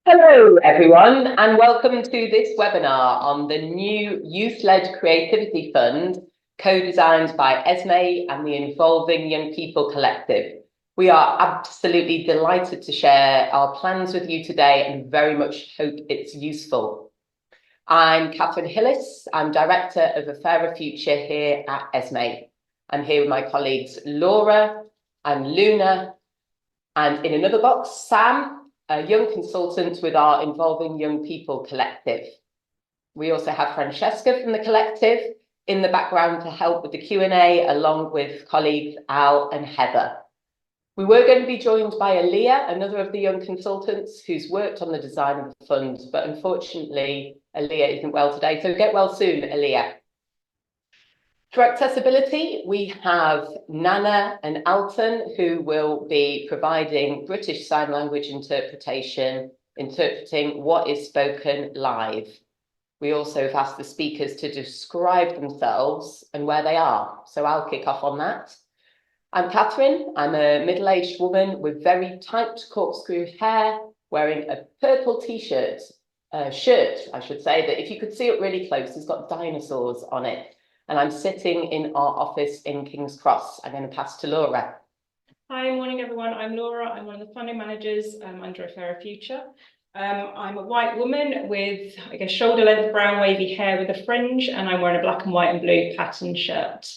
Hello, everyone, and welcome to this webinar on the new Youth-Led Creativity Fund, co-designed by Esmée and the Involving Young People Collective. We are absolutely delighted to share our plans with you today and very much hope it's useful. I'm Catherine Hillis. I'm Director of A Fairer Future here at Esmée. I'm here with my colleagues Laura and Luna, and in another box, Sam, a young consultant with our Involving Young People Collective. We also have Francesca from the collective in the background to help with the Q&A, along with colleagues Al and Heather. We were going to be joined by Aaliyah, another of the young consultants who's worked on the design of the fund, but unfortunately, Aaliyah isn't well today, so get well soon, Aaliyah. For accessibility, we have Nana and Alton, who will be providing British Sign Language interpretation, interpreting what is spoken live. We also have asked the speakers to describe themselves and where they are, so I'll kick off on that. I'm Catherine. I'm a middle-aged woman with very tight corkscrew hair, wearing a purple t-shirt, shirt, I should say, that if you could see it really close, it's got dinosaurs on it. And I'm sitting in our office in King's Cross. I'm going to pass to Laura. Hi, morning everyone. I'm Laura. I'm one of the funding managers under A Fairer Future. I'm a white woman with, I guess, shoulder-length brown wavy hair with a fringe, and I'm wearing a black and white and blue patterned shirt.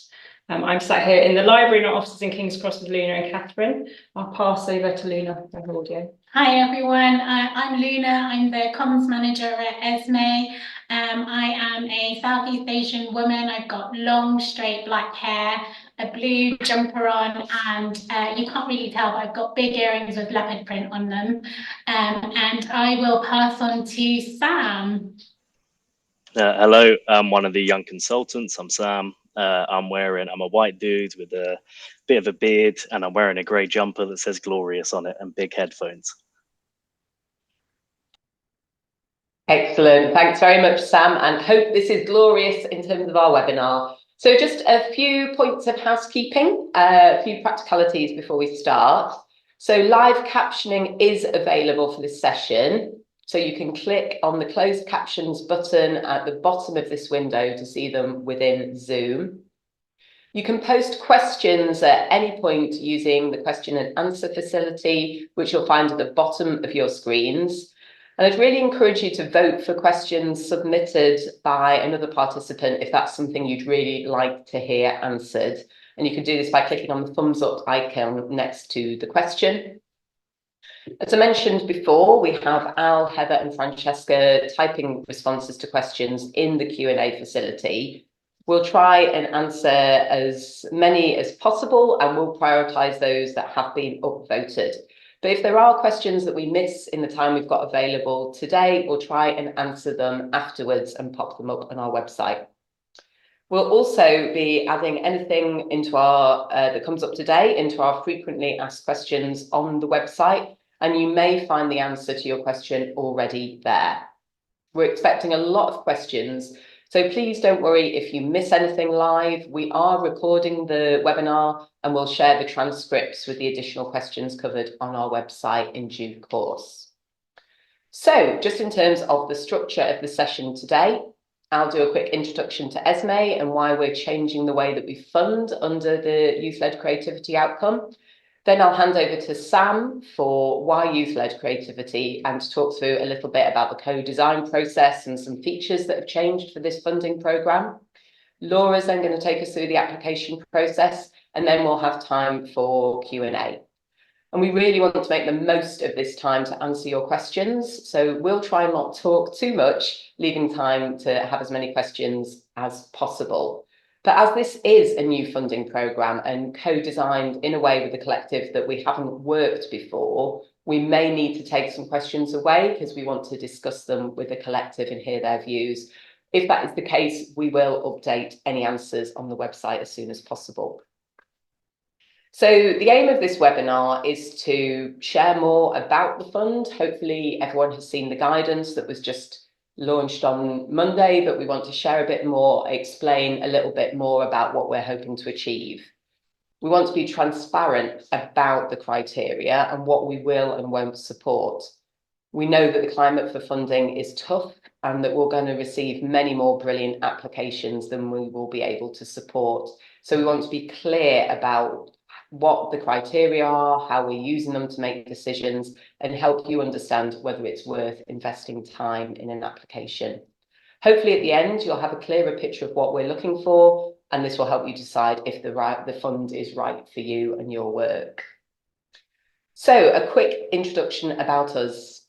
I'm sat here in the library in our offices in King's Cross with Luna and Catherine. I'll pass over to Luna for her audio. Hi everyone, I'm Luna. I'm the comms manager at Esmée. I am a Southeast Asian woman. I've got long, straight black hair, a blue jumper on, and you can't really tell, but I've got big earrings with leopard print on them. And I will pass on to Sam. Hello, I'm one of the young consultants. I'm Sam. I'm a white dude with a bit of a beard, and I'm wearing a grey jumper that says Glorious on it and big headphones. Excellent. Thanks very much, Sam, and hope this is glorious in terms of our webinar. So just a few points of housekeeping, a few practicalities before we start. So live captioning is available for this session. So you can click on the closed captions button at the bottom of this window to see them within Zoom. You can post questions at any point using the question and answer facility, which you'll find at the bottom of your screens. And I'd really encourage you to vote for questions submitted by another participant if that's something you'd really like to hear answered. And you can do this by clicking on the thumbs up icon next to the question. As I mentioned before, we have Al, Heather and Francesca typing responses to questions in the Q&A facility. We'll try and answer as many as possible, and we'll prioritise those that have been upvoted. But if there are questions that we miss in the time we've got available today, we'll try and answer them afterwards and pop them up on our website. We'll also be adding anything into our that comes up today into our frequently asked questions on the website, and you may find the answer to your question already there. We're expecting a lot of questions, so please don't worry if you miss anything live. We are recording the webinar and we'll share the transcripts with the additional questions covered on our website in due course. So just in terms of the structure of the session today, I'll do a quick introduction to Esmée and why we're changing the way that we fund under the Youth-Led Creativity outcome. Then I'll hand over to Sam for why youth-led creativity and to talk through a little bit about the co-design process and some features that have changed for this funding programme. Laura's then going to take us through the application process, and then we'll have time for Q&A. And we really want to make the most of this time to answer your questions. So we'll try and not talk too much, leaving time to have as many questions as possible. But as this is a new funding programme and co-designed in a way with the collective that we haven't worked before, we may need to take some questions away because we want to discuss them with the collective and hear their views. If that is the case, we will update any answers on the website as soon as possible. So the aim of this webinar is to share more about the fund. Hopefully everyone has seen the guidance that was just launched on Monday, but we want to share a bit more, explain a little bit more about what we're hoping to achieve. We want to be transparent about the criteria and what we will and won't support. We know that the climate for funding is tough and that we're going to receive many more brilliant applications than we will be able to support. So we want to be clear about what the criteria are, how we're using them to make decisions, and help you understand whether it's worth investing time in an application. Hopefully at the end, you'll have a clearer picture of what we're looking for, and this will help you decide if the fund is right for you and your work. So a quick introduction about us.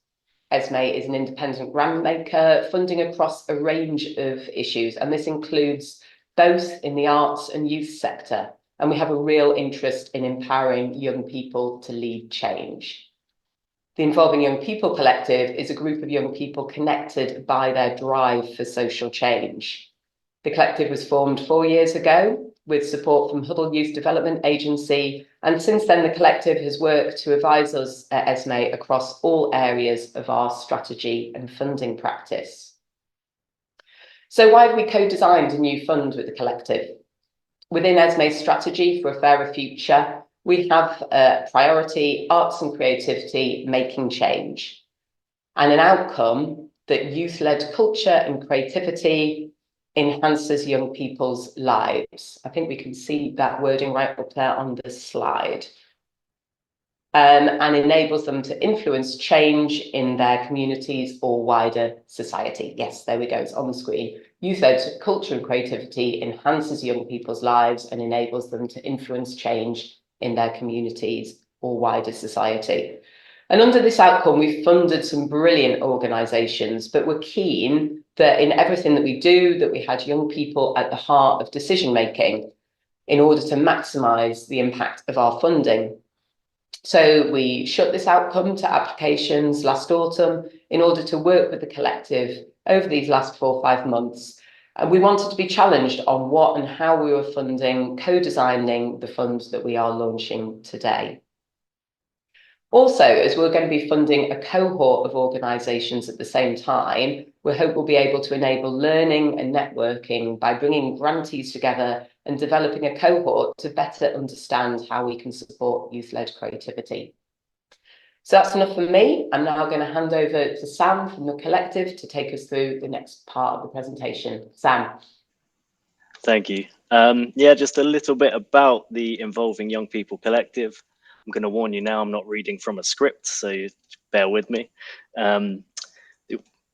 Esmée is an independent grant maker, funding across a range of issues, and this includes both in the arts and youth sector. And we have a real interest in empowering young people to lead change. The Involving Young People Collective is a group of young people connected by their drive for social change. The collective was formed 4 years ago with support from Huddle Youth Development Agency, and since then the collective has worked to advise us at Esmée across all areas of our strategy and funding practice. So why have we co-designed a new fund with the collective? Within Esmée's strategy for a fairer future, we have a priority, arts and creativity, making change, and an outcome that youth-led culture and creativity enhances young people's lives. I think we can see that wording right up there on the slide. And enables them to influence change in their communities or wider society. Yes, there we go, it's on the screen. Youth-led culture and creativity enhances young people's lives and enables them to influence change in their communities or wider society. And under this outcome, we've funded some brilliant organisations, but we're keen that in everything that we do, that we had young people at the heart of decision-making in order to maximise the impact of our funding. So we shut this outcome to applications last autumn in order to work with the collective over these last 4 or 5 months. And we wanted to be challenged on what and how we were funding, co-designing the funds that we are launching today. Also, as we're going to be funding a cohort of organisations at the same time, we hope we'll be able to enable learning and networking by bringing grantees together and developing a cohort to better understand how we can support youth-led creativity. So that's enough for me. I'm now going to hand over to Sam from the collective to take us through the next part of the presentation. Sam. Thank you. Yeah, just a little bit about the Involving Young People Collective. I'm going to warn you now, I'm not reading from a script, so you bear with me.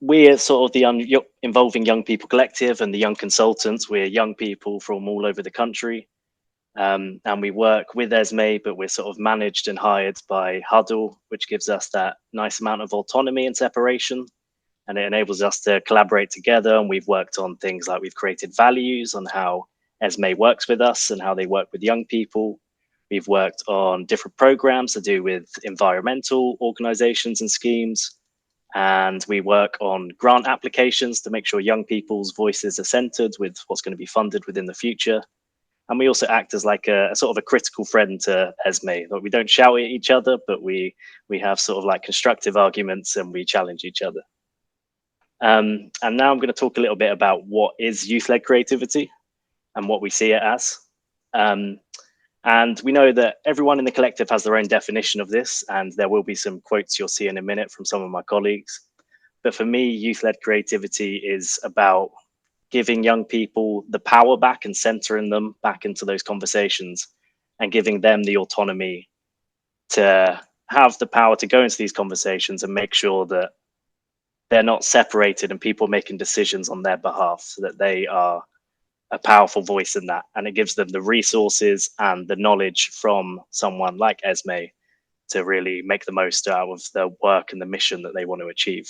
We're sort of the Involving Young People Collective and the Young Consultants. We're young people from all over the country. And we work with Esmée, but we're sort of managed and hired by Huddle, which gives us that nice amount of autonomy and separation. And it enables us to collaborate together. And we've worked on things like we've created values on how Esmée works with us and how they work with young people. We've worked on different programs to do with environmental organizations and schemes. And we work on grant applications to make sure young people's voices are centered with what's going to be funded within the future. And we also act as like a sort of a critical friend to Esmée. Like we don't shout at each other, but we have sort of like constructive arguments and we challenge each other. And now I'm going to talk a little bit about what is youth-led creativity and what we see it as. And we know that everyone in the collective has their own definition of this, and there will be some quotes you'll see in a minute from some of my colleagues. But for me, youth-led creativity is about giving young people the power back and centering them back into those conversations and giving them the autonomy to have the power to go into these conversations and make sure that they're not separated and people making decisions on their behalf, so that they are a powerful voice in that, and it gives them the resources and the knowledge from someone like Esmée to really make the most out of the work and the mission that they want to achieve.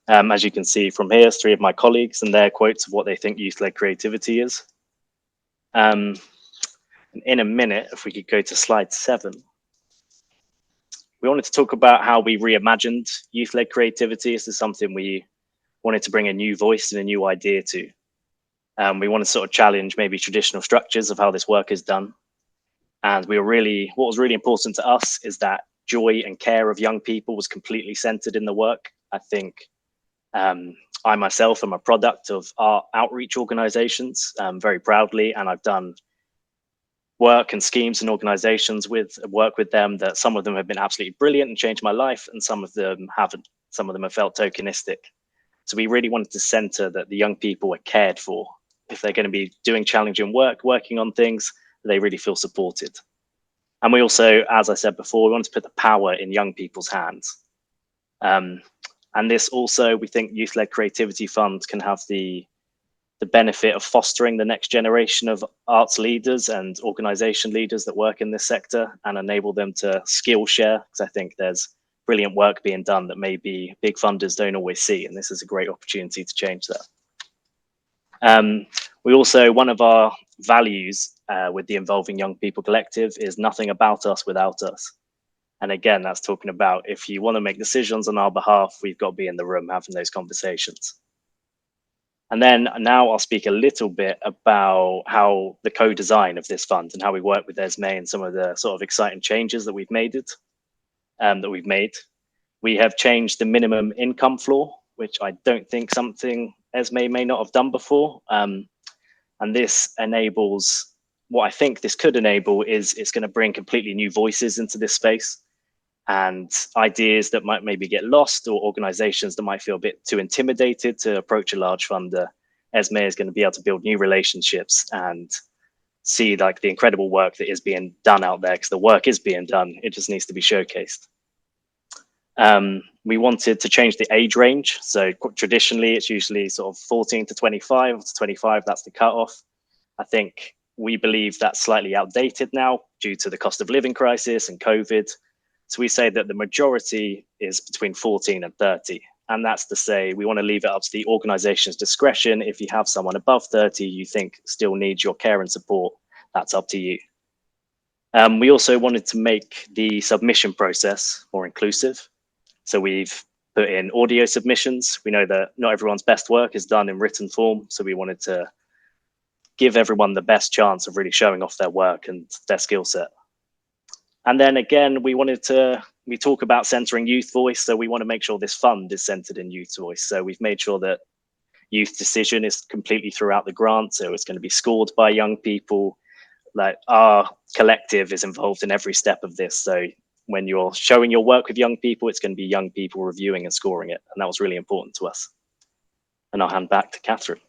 As you can see from here, 3 of my colleagues and their quotes of what they think youth-led creativity is. And in a minute, if we could go to slide 7. We wanted to talk about how we reimagined youth-led creativity. This is something we wanted to bring a new voice and a new idea to. We want to sort of challenge maybe traditional structures of how this work is done. And what was really important to us is that joy and care of young people was completely centered in the work. I think I myself am a product of our outreach organizations very proudly, and I've done work and schemes and organizations work with them, that some of them have been absolutely brilliant and changed my life, and some of them haven't. Some of them have felt tokenistic. So we really wanted to center that the young people are cared for. If they're going to be doing challenging work, working on things, they really feel supported. And we also, as I said before, we wanted to put the power in young people's hands. And this also, we think Youth-Led Creativity Fund can have the benefit of fostering the next generation of arts leaders and organization leaders that work in this sector, and enable them to skill share, because I think there's brilliant work being done that maybe big funders don't always see, and this is a great opportunity to change that. We also, one of our values with the Involving Young People Collective is nothing about us without us. And again, that's talking about if you want to make decisions on our behalf, we've got to be in the room having those conversations. And then now I'll speak a little bit about how the co-design of this fund and how we work with Esmée and some of the sort of exciting changes that we've made. We have changed the minimum income floor, which I don't think something Esmée may not have done before. And this enables, what I think this could enable is it's going to bring completely new voices into this space, and ideas that might maybe get lost, or organizations that might feel a bit too intimidated to approach a large funder. Esmée is going to be able to build new relationships and see like the incredible work that is being done out there, because the work is being done. It just needs to be showcased. We wanted to change the age range. So traditionally, it's usually sort of 14 to 25. To 25, that's the cutoff. I think we believe that's slightly outdated now due to the cost of living crisis and COVID. So we say that the majority is between 14 and 30. And that's to say, we want to leave it up to the organization's discretion. If you have someone above 30 you think still needs your care and support, that's up to you. We also wanted to make the submission process more inclusive. So we've put in audio submissions. We know that not everyone's best work is done in written form. So we wanted to give everyone the best chance of really showing off their work and their skill set. And then again, we talk about centering youth voice. So we want to make sure this fund is centered in youth voice. So we've made sure that youth decision is completely throughout the grant. So it's going to be scored by young people. Like our collective is involved in every step of this. So when you're showing your work with young people, it's going to be young people reviewing and scoring it. And that was really important to us. And I'll hand back to Catherine.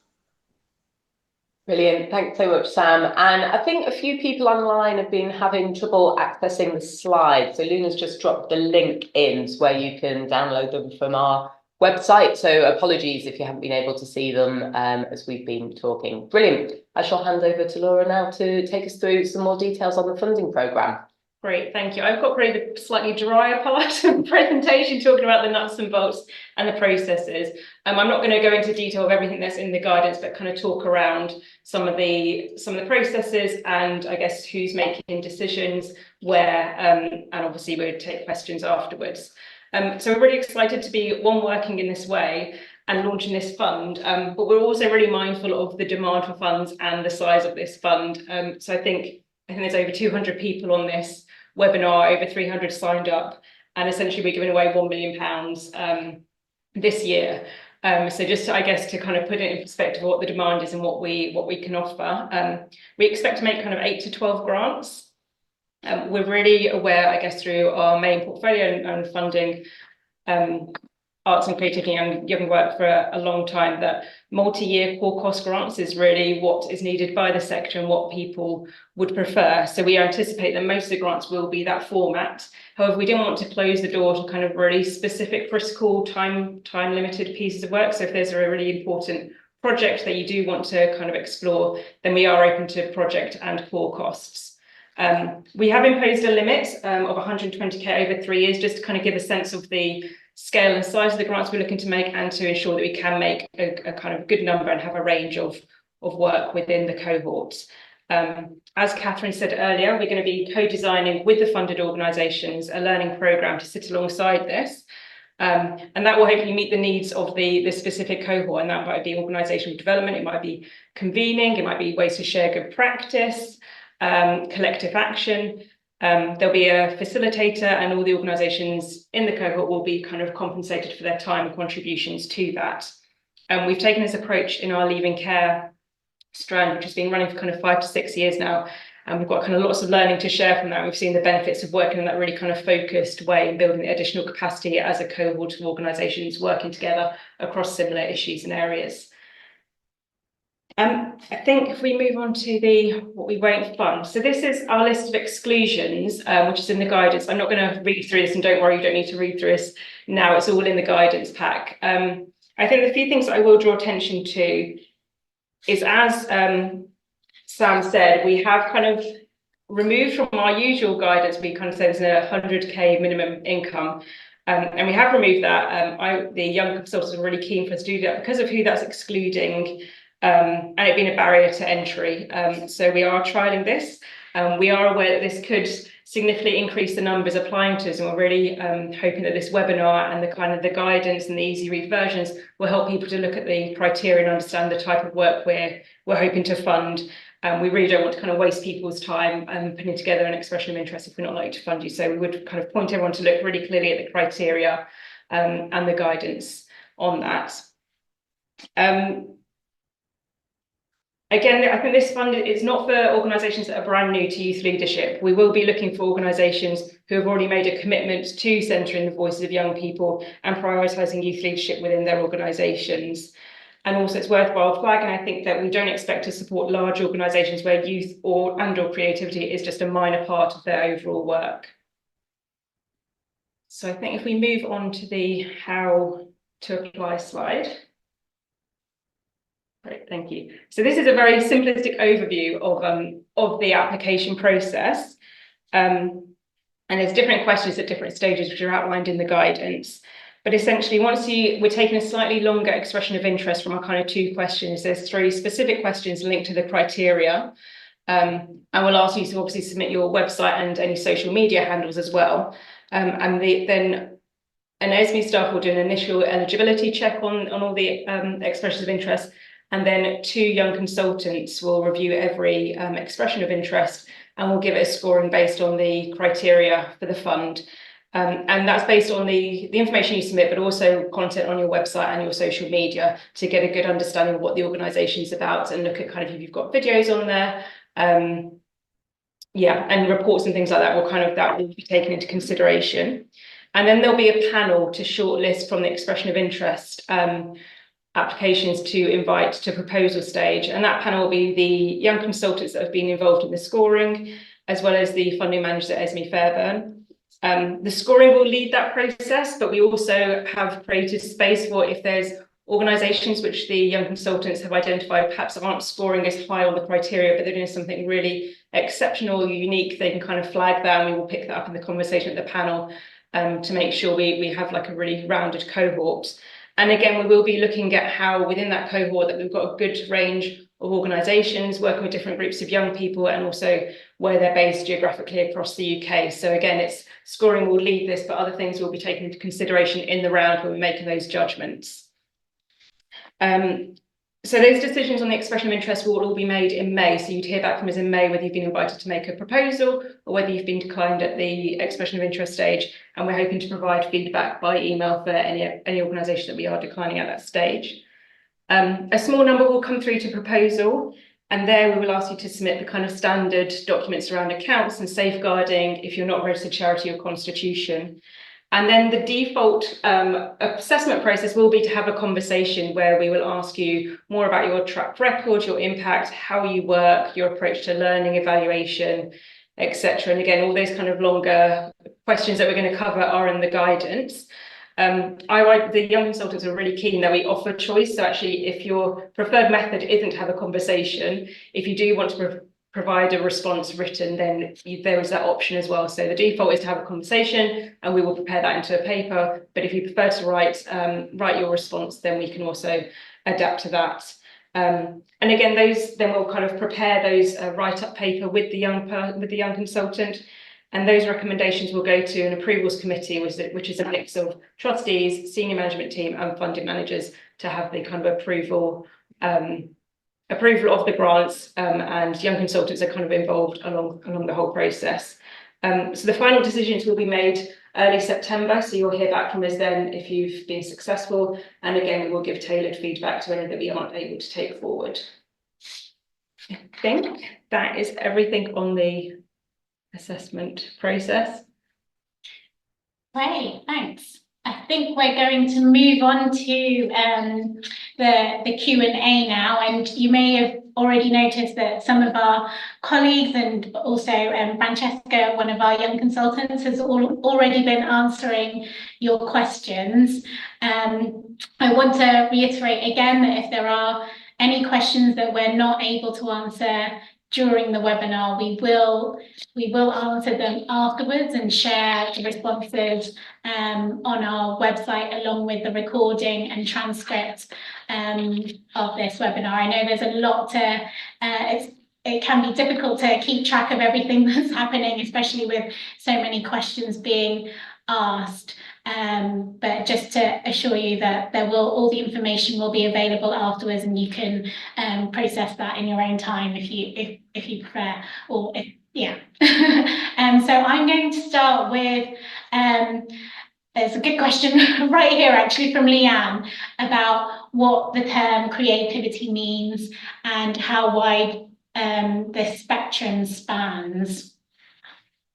Brilliant. Thanks so much, Sam. And I think a few people online have been having trouble accessing the slides. So Luna's just dropped the link in where you can download them from our website. So apologies if you haven't been able to see them as we've been talking. Brilliant. I shall hand over to Laura now to take us through some more details on the funding programme. Great, thank you. I've got probably the slightly drier part of the presentation, talking about the nuts and bolts and the processes. I'm not going to go into detail of everything that's in the guidance, but kind of talk around some of the processes and I guess who's making decisions where, and obviously we'll take questions afterwards. So we're really excited to be working in this way and launching this fund, but we're also really mindful of the demand for funds and the size of this fund. So I think there's over 200 people on this webinar, over 300 signed up, and essentially we're giving away £1 million this year. So just to, I guess, to kind of put it in perspective of what the demand is and what we can offer. We expect to make kind of 8 to 12 grants. We're really aware, I guess, through our main portfolio and funding arts and creativity and young work for a long time, that multi-year core cost grants is really what is needed by the sector and what people would prefer. So we anticipate that most of the grants will be that format. However, we didn't want to close the door to kind of really specific critical time limited pieces of work. So if there's a really important project that you do want to kind of explore, then we are open to project and core costs. We have imposed a limit of 120k over 3 years, just to kind of give a sense of the scale and size of the grants we're looking to make, and to ensure that we can make a kind of good number and have a range of work within the cohorts. As Catherine said earlier, we're going to be co-designing with the funded organisations a learning programme to sit alongside this. And that will hopefully meet the needs of the specific cohort, and that might be organisational development, it might be convening, it might be ways to share good practice, collective action. There'll be a facilitator, and all the organisations in the cohort will be kind of compensated for their time and contributions to that. We've taken this approach in our leaving care strand, which has been running for kind of 5 to 6 years now, And we've got kind of lots of learning to share from that. We've seen the benefits of working in that really kind of focused way and building the additional capacity as a cohort of organisations working together across similar issues and areas. I think if we move on to what we won't fund. So this is our list of exclusions, which is in the guidance. I'm not going to read through this, and don't worry, you don't need to read through this now. It's all in the guidance pack. I think the few things that I will draw attention to is, as Sam said, we have kind of removed from our usual guidance. We kind of say there's a 100k minimum income. And we have removed that. The young consultants are really keen for us to do that because of who that's excluding, and it being a barrier to entry. So we are trialling this. We are aware that this could significantly increase the numbers applying to us, and we're really hoping that this webinar and the kind of the guidance and the easy read versions will help people to look at the criteria and understand the type of work we're hoping to fund. We really don't want to kind of waste people's time putting together an expression of interest if we're not likely to fund you. So we would kind of point everyone to look really clearly at the criteria and the guidance on that. Again, I think this fund is not for organisations that are brand new to youth leadership. We will be looking for organisations who have already made a commitment to centering the voices of young people and prioritising youth leadership within their organisations. And also it's worthwhile flagging, I think, that we don't expect to support large organisations where youth or creativity is just a minor part of their overall work. So I think if we move on to the how to apply slide. Great, thank you. So this is a very simplistic overview of the application process. And there's different questions at different stages, which are outlined in the guidance. But essentially, we're taking a slightly longer expression of interest from our kind of 2 questions. There's 3 specific questions linked to the criteria. And we'll ask you to obviously submit your website and any social media handles as well. And then an Esmée staff will do an initial eligibility check on all the expressions of interest. And then 2 young consultants will review every expression of interest and will give it a scoring based on the criteria for the fund. And that's based on the information you submit, but also content on your website and your social media to get a good understanding of what the organisation is about and look at kind of if you've got videos on there. And reports and things like that will be taken into consideration. And then there'll be a panel to shortlist from the expression of interest applications to invite to proposal stage, and that panel will be the young consultants that have been involved in the scoring, as well as the funding manager at Esmée Fairburn. The scoring will lead that process, but we also have created space for if there's organisations which the young consultants have identified perhaps aren't scoring as high on the criteria, but they're doing something really exceptional or unique, they can kind of flag that, and we will pick that up in the conversation at the panel to make sure we have like a really rounded cohort. And again, we will be looking at how within that cohort that we've got a good range of organisations working with different groups of young people and also where they're based geographically across the UK. So again, it's scoring will lead this, but other things will be taken into consideration in the round when we're making those judgments. So those decisions on the expression of interest will all be made in May. So you'd hear back from us in May whether you've been invited to make a proposal or whether you've been declined at the expression of interest stage. And we're hoping to provide feedback by email for any organisation that we are declining at that stage. A small number will come through to proposal, and there we will ask you to submit the kind of standard documents around accounts and safeguarding if you're not a registered charity or constitution. And then the default assessment process will be to have a conversation where we will ask you more about your track record, your impact, how you work, your approach to learning, evaluation, etc. And again, all those kind of longer questions that we're going to cover are in the guidance. The young consultants are really keen that we offer choice. So actually, if your preferred method isn't to have a conversation, if you do want to provide a response written, then there is that option as well. So the default is to have a conversation and we will prepare that into a paper. But if you prefer to write your response, then we can also adapt to that. And again, then we'll kind of prepare those write-up paper with the young consultant. And those recommendations will go to an approvals committee, which is a mix of trustees, senior management team and funding managers to have the kind of approval of the grants, and young consultants are kind of involved along the whole process. So the final decisions will be made early September, so you'll hear back from us then if you've been successful, and again we will give tailored feedback to any that we aren't able to take forward. I think that is everything on the assessment process. Great, thanks. I think we're going to move on to the Q&A now, and you may have already noticed that some of our colleagues and also Francesca, one of our young consultants, has already been answering your questions. I want to reiterate again that if there are any questions that we're not able to answer during the webinar, we will answer them afterwards and share the responses on our website along with the recording and transcript of this webinar. I know there's a lot to it can be difficult to keep track of everything that's happening, especially with so many questions being asked. But just to assure you that all the information will be available afterwards, and you can process that in your own time if you prefer, or yeah. So I'm going to start with there's a good question right here actually from Leanne about what the term creativity means and how wide the spectrum spans.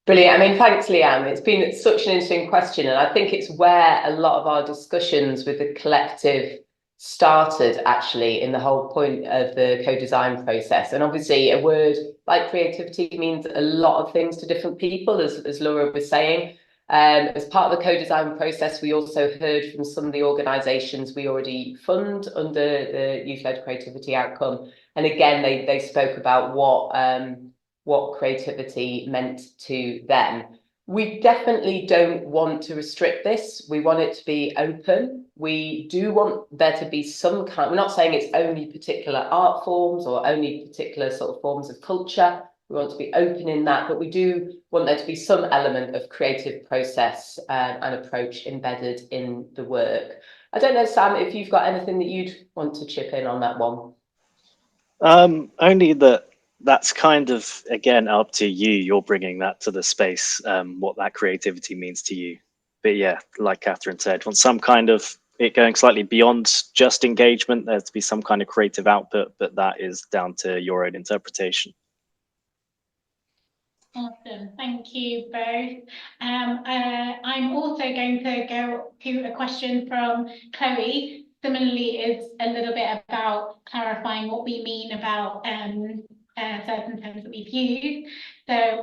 Brilliant. I mean, thanks, Leanne. It's been such an interesting question, and I think it's where a lot of our discussions with the collective started, actually, in the whole point of the co-design process. And obviously, a word like creativity means a lot of things to different people, as Laura was saying. As part of the co-design process, we also heard from some of the organisations we already fund under the Youth-Led Creativity Outcome. And again, they spoke about what creativity meant to them. We definitely don't want to restrict this. We want it to be open. We do want there to be some kind, we're not saying it's only particular art forms or only particular sort of forms of culture. We want to be open in that, but we do want there to be some element of creative process and approach embedded in the work. I don't know, Sam, if you've got anything that you'd want to chip in on that one. Only that's kind of, again, up to you. You're bringing that to the space, what that creativity means to you. But yeah, like Catherine said, want some kind of it going slightly beyond just engagement. There to be some kind of creative output, but that is down to your own interpretation. Awesome, thank you both. I'm also going to go to a question from Chloe. Similarly, it's a little bit about clarifying what we mean about certain terms that we've used. So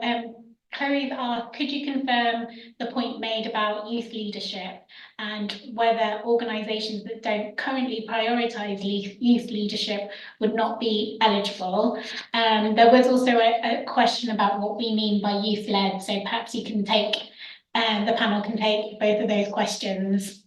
Chloe's asked, could you confirm the point made about youth leadership and whether organisations that don't currently prioritise youth leadership would not be eligible? There was also a question about what we mean by youth-led, so perhaps you can take, the panel can take both of those questions.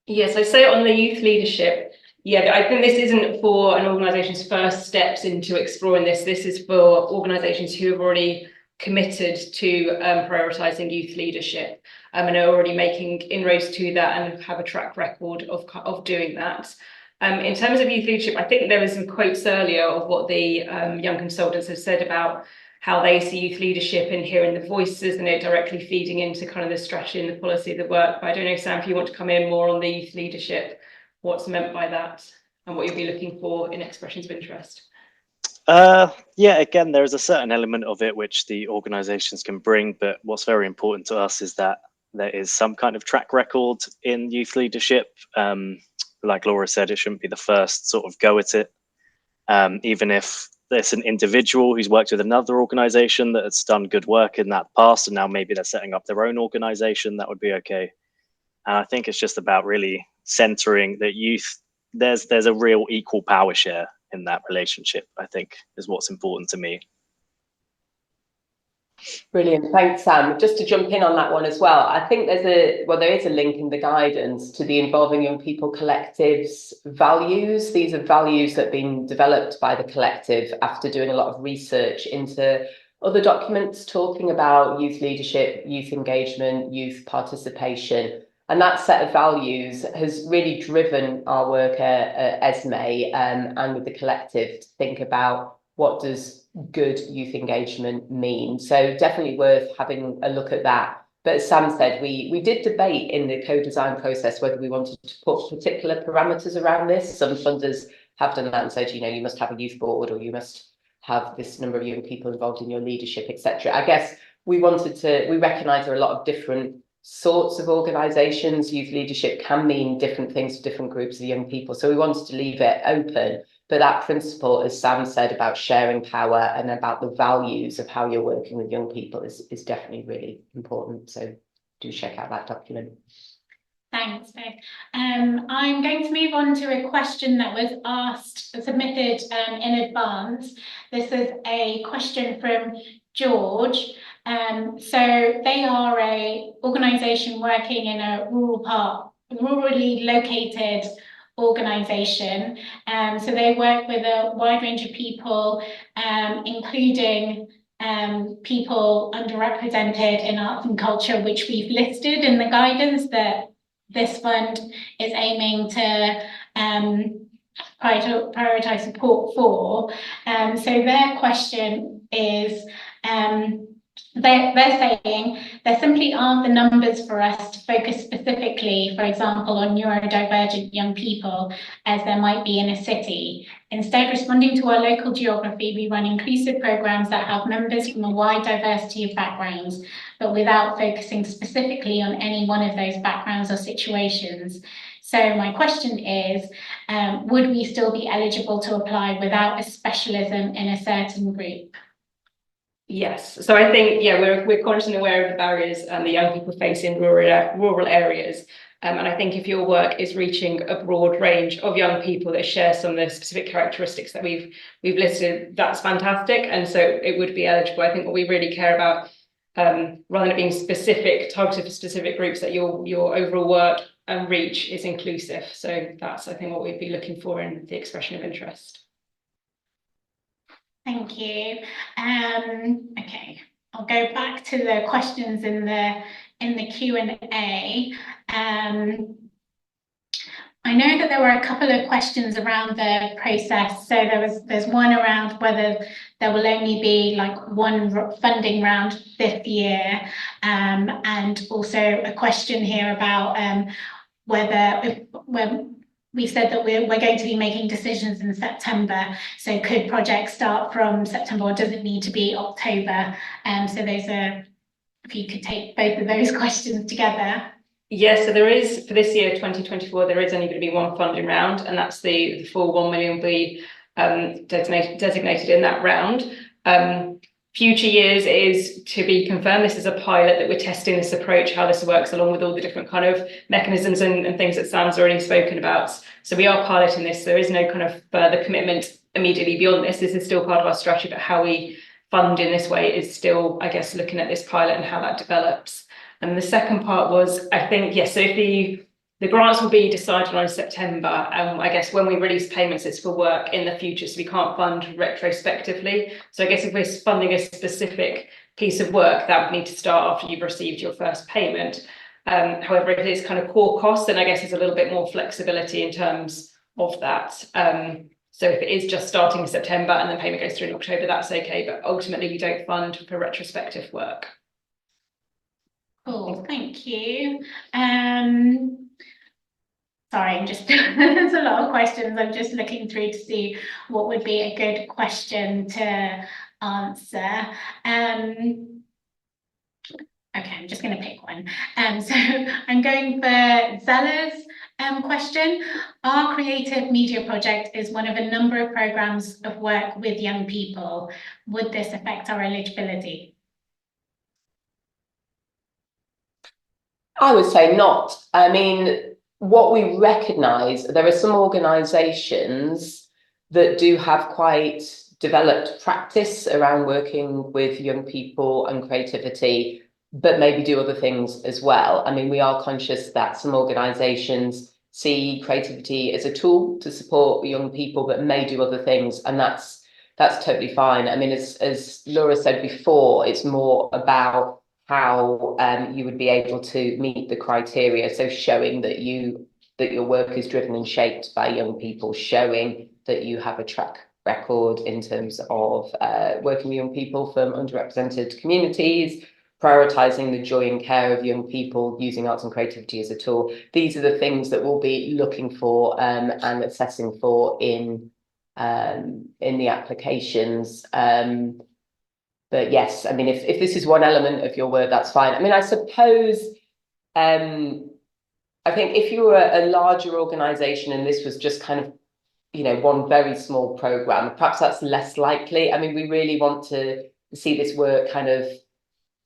Yes, I say on the youth leadership, yeah, I think this isn't for an organisation's first steps into exploring this. This is for organisations who have already committed to prioritising youth leadership and are already making inroads to that and have a track record of doing that. In terms of youth leadership, I think there was some quotes earlier of what the young consultants have said about how they see youth leadership and hearing the voices and it directly feeding into kind of the strategy and the policy of the work. But I don't know, Sam, if you want to come in more on the youth leadership, what's meant by that and what you'll be looking for in expressions of interest. Yeah, again, there is a certain element of it which the organisations can bring, but what's very important to us is that there is some kind of track record in youth leadership. Like Laura said, it shouldn't be the first sort of go at it. Even if there's an individual who's worked with another organisation that has done good work in that past, and now maybe they're setting up their own organisation, that would be okay. And I think it's just about really centering that youth, there's a real equal power share in that relationship, I think, is what's important to me. Brilliant, thanks, Sam. Just to jump in on that one as well, I think there is a link in the guidance to the Involving Young People Collective's values. These are values that have been developed by the collective after doing a lot of research into other documents talking about youth leadership, youth engagement, youth participation. And that set of values has really driven our work at Esmée and with the collective to think about what does good youth engagement mean. So definitely worth having a look at that. But as Sam said, we did debate in the co-design process whether we wanted to put particular parameters around this. Some funders have done that and said, you know, you must have a youth board, or you must have this number of young people involved in your leadership, etc. I guess we recognise there are a lot of different sorts of organisations. Youth leadership can mean different things to different groups of young people. So we wanted to leave it open. But that principle, as Sam said, about sharing power and about the values of how you're working with young people is definitely really important. So do check out that document. Thanks, Vic. I'm going to move on to a question that was submitted in advance. This is a question from George. So they are a organisation working in a rurally located organisation. So they work with a wide range of people, including people underrepresented in arts and culture, which we've listed in the guidance that this fund is aiming to prioritise support for. So their question is, they're saying there simply aren't the numbers for us to focus specifically, for example, on neurodivergent young people, as there might be in a city. Instead, responding to our local geography, we run inclusive programs that have members from a wide diversity of backgrounds, but without focusing specifically on any one of those backgrounds or situations. So my question is, would we still be eligible to apply without a specialism in a certain group? Yes, so I think, yeah, we're conscious and aware of the barriers the young people face in rural areas. And I think if your work is reaching a broad range of young people that share some of the specific characteristics that we've listed, that's fantastic. And so it would be eligible. I think what we really care about, rather than it being specific, targeted for specific groups, that your overall work and reach is inclusive. So that's, I think, what we'd be looking for in the expression of interest. Thank you. Okay, I'll go back to the questions in the Q&A. I know that there were a couple of questions around the process. So there's one around whether there will only be like one funding round this year, and also a question here about whether we said that we're going to be making decisions in September. So could projects start from September, or does it need to be October? So those are, if you could take both of those questions together. Yes, so there is, for this year, 2024, there is only going to be one funding round, and that's the full 1 million will be designated in that round. Future years is to be confirmed. This is a pilot that we're testing this approach, how this works, along with all the different kind of mechanisms and things that Sam's already spoken about. So we are piloting this. There is no kind of further commitment immediately beyond this. This is still part of our strategy, but how we fund in this way is still, I guess, looking at this pilot and how that develops. And the second part was, I think, yes, so if the grants will be decided on in September, and I guess when we release payments, it's for work in the future, so we can't fund retrospectively. So I guess if we're funding a specific piece of work, that would need to start after you've received your first payment. However, if it's kind of core costs, then I guess there's a little bit more flexibility in terms of that. So if it is just starting in September and then payment goes through in October, that's okay. But ultimately, we don't fund for retrospective work. Cool, thank you. Sorry, I'm just, there's a lot of questions. I'm just looking through to see what would be a good question to answer. Okay, I'm just going to pick one. So I'm going for Zella's question. Our creative media project is one of a number of programs of work with young people. Would this affect our eligibility? I would say not. I mean, what we recognise, there are some organisations that do have quite developed practice around working with young people and creativity, but maybe do other things as well. I mean, we are conscious that some organisations see creativity as a tool to support young people, but may do other things, and that's totally fine. I mean, as Laura said before, it's more about how you would be able to meet the criteria. So showing that your work is driven and shaped by young people, showing that you have a track record in terms of working with young people from underrepresented communities, prioritising the joy and care of young people using arts and creativity as a tool. These are the things that we'll be looking for and assessing for in the applications. But yes, I mean, if this is one element of your work, that's fine. I mean, I suppose, I think if you were a larger organisation and this was just kind of, you know, one very small programme, perhaps that's less likely. I mean, we really want to see this work kind of,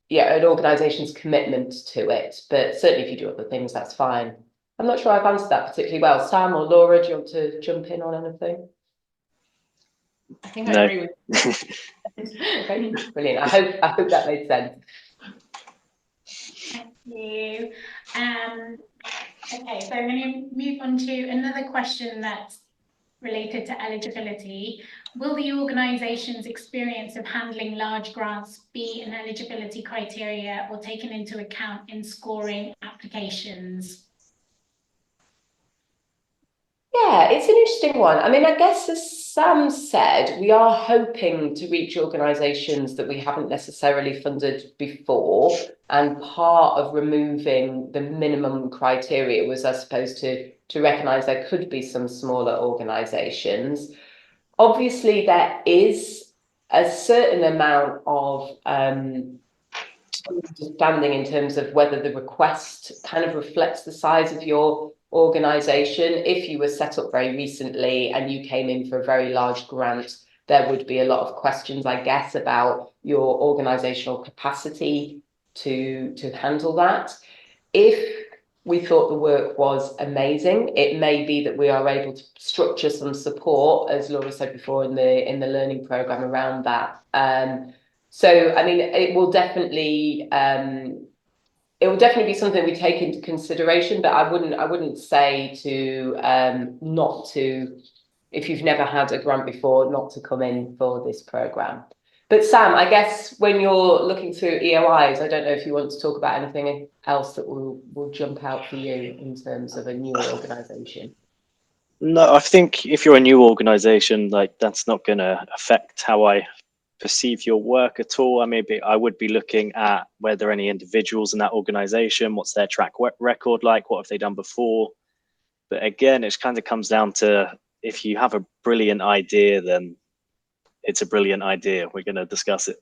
yeah, an organisation's commitment to it. But certainly if you do other things, that's fine. I'm not sure I've answered that particularly well. Sam or Laura, do you want to jump in on anything? I think I agree with Okay, brilliant. I hope that made sense. Thank you. Okay, so I'm going to move on to another question that's related to eligibility. Will the organisation's experience of handling large grants be an eligibility criteria or taken into account in scoring applications? Yeah, it's an interesting one. I mean, I guess as Sam said, we are hoping to reach organisations that we haven't necessarily funded before. And part of removing the minimum criteria was, I suppose, to recognise there could be some smaller organisations. Obviously, there is a certain amount of understanding in terms of whether the request kind of reflects the size of your organisation. If you were set up very recently and you came in for a very large grant, there would be a lot of questions, I guess, about your organisational capacity to handle that. If we thought the work was amazing, it may be that we are able to structure some support, as Laura said before, in the learning programme around that. So, I mean, it will definitely be something we take into consideration, but I wouldn't say to not to, if you've never had a grant before, not to come in for this programme. But Sam, I guess when you're looking through EOIs, I don't know if you want to talk about anything else that will jump out for you in terms of a newer organisation. No, I think if you're a new organisation, like that's not going to affect how I perceive your work at all. I would be looking at whether any individuals in that organisation, what's their track record like, what have they done before. But again, it kind of comes down to if you have a brilliant idea, then it's a brilliant idea. We're going to discuss it.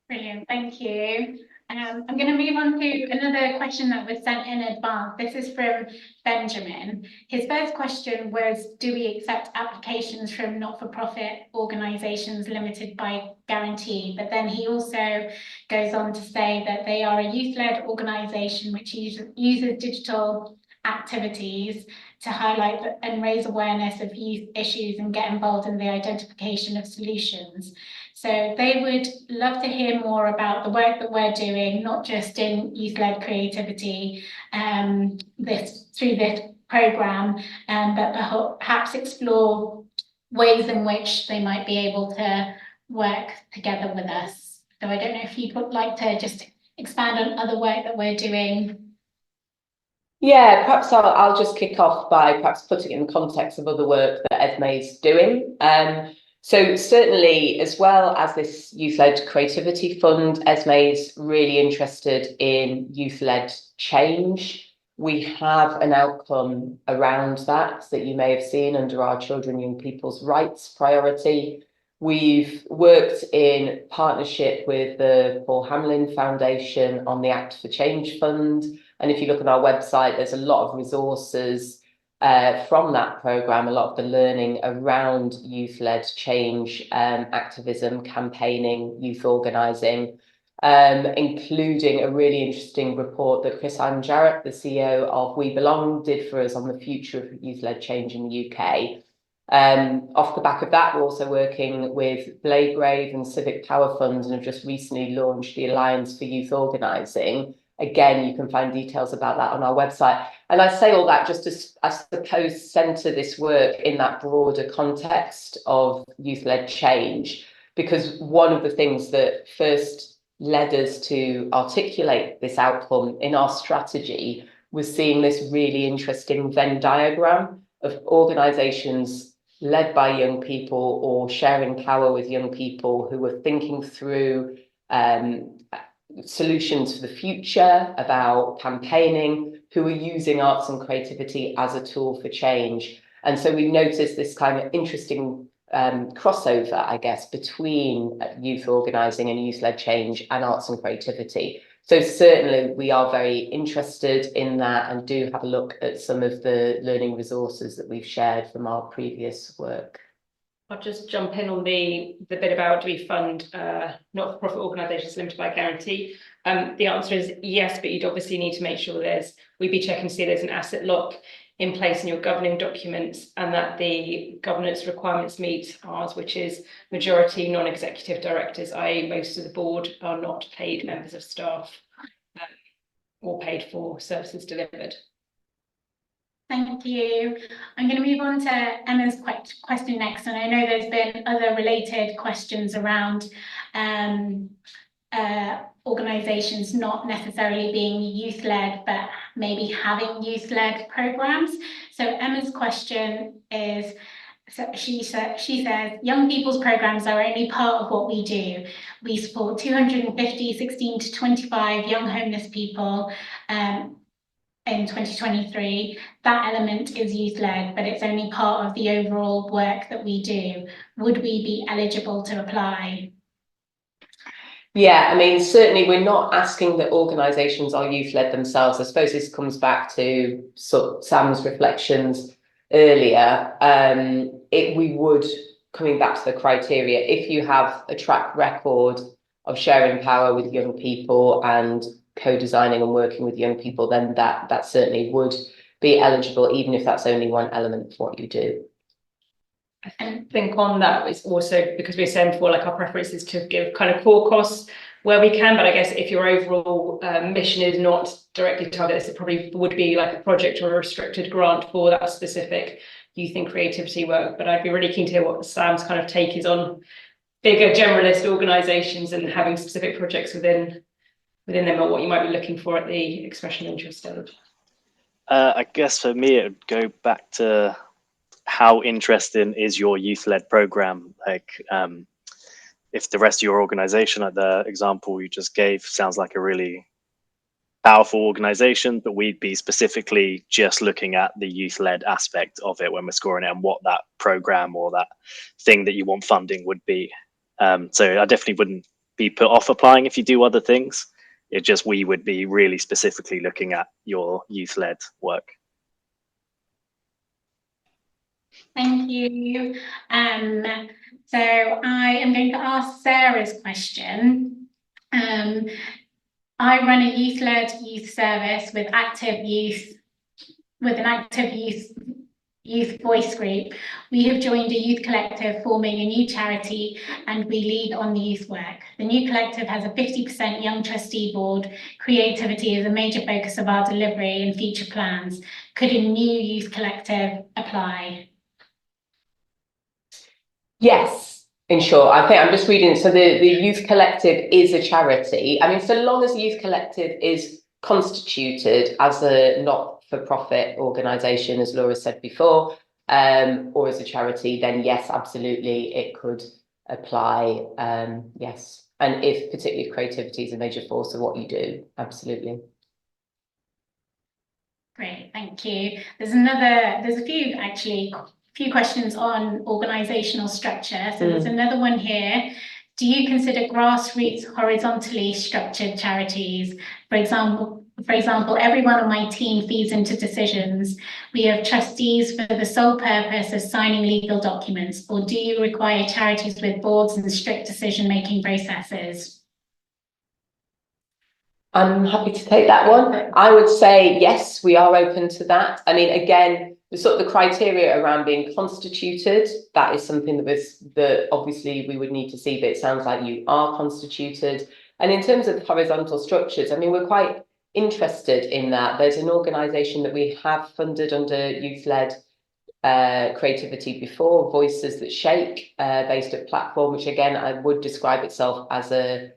Brilliant, thank you. I'm going to move on to another question that was sent in advance. This is from Benjamin. His first question was, do we accept applications from not-for-profit organisations limited by guarantee? But then he also goes on to say that they are a youth-led organisation which uses digital activities to highlight and raise awareness of youth issues and get involved in the identification of solutions. So they would love to hear more about the work that we're doing, not just in youth-led creativity through this programme, but perhaps explore ways in which they might be able to work together with us. So I don't know if you would like to just expand on other work that we're doing. Yeah, perhaps I'll just kick off by perhaps putting it in the context of other work that Esmée's doing. So certainly, as well as this youth-led creativity fund, Esmée's really interested in youth-led change. We have an outcome around that you may have seen under our Children, Young People's Rights priority. We've worked in partnership with the Paul Hamlin Foundation on the Act for Change Fund. And if you look at our website, there's a lot of resources from that programme, a lot of the learning around youth-led change, activism, campaigning, youth organising, including a really interesting report that Chris Jarrett, the CEO of We Belong, did for us on the future of youth-led change in the UK. Off the back of that, we're also working with Bladegrave and Civic Power Fund and have just recently launched the Alliance for Youth Organising. Again, you can find details about that on our website. And I say all that just to, I suppose, centre this work in that broader context of youth-led change, because one of the things that first led us to articulate this outcome in our strategy was seeing this really interesting Venn diagram of organisations led by young people or sharing power with young people who were thinking through solutions for the future, about campaigning, who are using arts and creativity as a tool for change. And so we've noticed this kind of interesting crossover, I guess, between youth organising and youth-led change and arts and creativity. So certainly we are very interested in that and do have a look at some of the learning resources that we've shared from our previous work. I'll just jump in on the bit about, do we fund not-for-profit organisations limited by guarantee? The answer is yes, but you'd obviously need to make sure we'd be checking to see there's an asset lock in place in your governing documents and that the governance requirements meet ours, which is majority non-executive directors, i.e. most of the board are not paid members of staff or paid for services delivered. Thank you. I'm going to move on to Emma's question next, and I know there's been other related questions around organisations not necessarily being youth-led, but maybe having youth-led programmes. So Emma's question is, so she says, young people's programmes are only part of what we do. We support 250 16 to 25 young homeless people in 2023. That element is youth-led, but it's only part of the overall work that we do. Would we be eligible to apply? Yeah, I mean, certainly we're not asking that organisations are youth-led themselves. I suppose this comes back to Sam's reflections earlier. We would, coming back to the criteria, if you have a track record of sharing power with young people and co-designing and working with young people, then that certainly would be eligible, even if that's only one element of what you do. I think on that is also because we're saying before, like our preference is to give kind of core costs where we can, but I guess if your overall mission is not directly targeted, it probably would be like a project or a restricted grant for that specific youth and creativity work. But I'd be really keen to hear what Sam's kind of take is on bigger generalist organisations and having specific projects within them, or what you might be looking for at the expression of interest stage. I guess for me, it would go back to how interesting is your youth-led program? Like, if the rest of your organization, like the example you just gave, sounds like a really powerful organization, but we'd be specifically just looking at the youth-led aspect of it when we're scoring it and what that program or that thing that you want funding would be. So I definitely wouldn't be put off applying if you do other things. It just, we would be really specifically looking at your youth-led work. Thank you. So I am going to ask Sarah's question. I run a youth-led youth service with an active youth voice group. We have joined a youth collective forming a new charity, and we lead on the youth work. The new collective has a 50% young trustee board. Creativity is a major focus of our delivery and future plans. Could a new youth collective apply? Yes, in short. I think I'm just reading. So the youth collective is a charity. I mean, so long as the youth collective is constituted as a not-for-profit organisation, as Laura said before, or as a charity, then yes, absolutely, it could apply. Yes, and if particularly if creativity is a major force of what you do, absolutely. Great, thank you. There's a few questions on organisational structure. So there's another one here. Do you consider grassroots horizontally structured charities? For example, everyone on my team feeds into decisions. We have trustees for the sole purpose of signing legal documents, or do you require charities with boards and strict decision-making processes? I'm happy to take that one. I would say yes, we are open to that. I mean, again, the criteria around being constituted, that is something that obviously we would need to see, but it sounds like you are constituted. And in terms of horizontal structures, I mean, we're quite interested in that. There's an organisation that we have funded under youth-led creativity before, Voices That Shake, based at Platform, which again, I would describe itself as a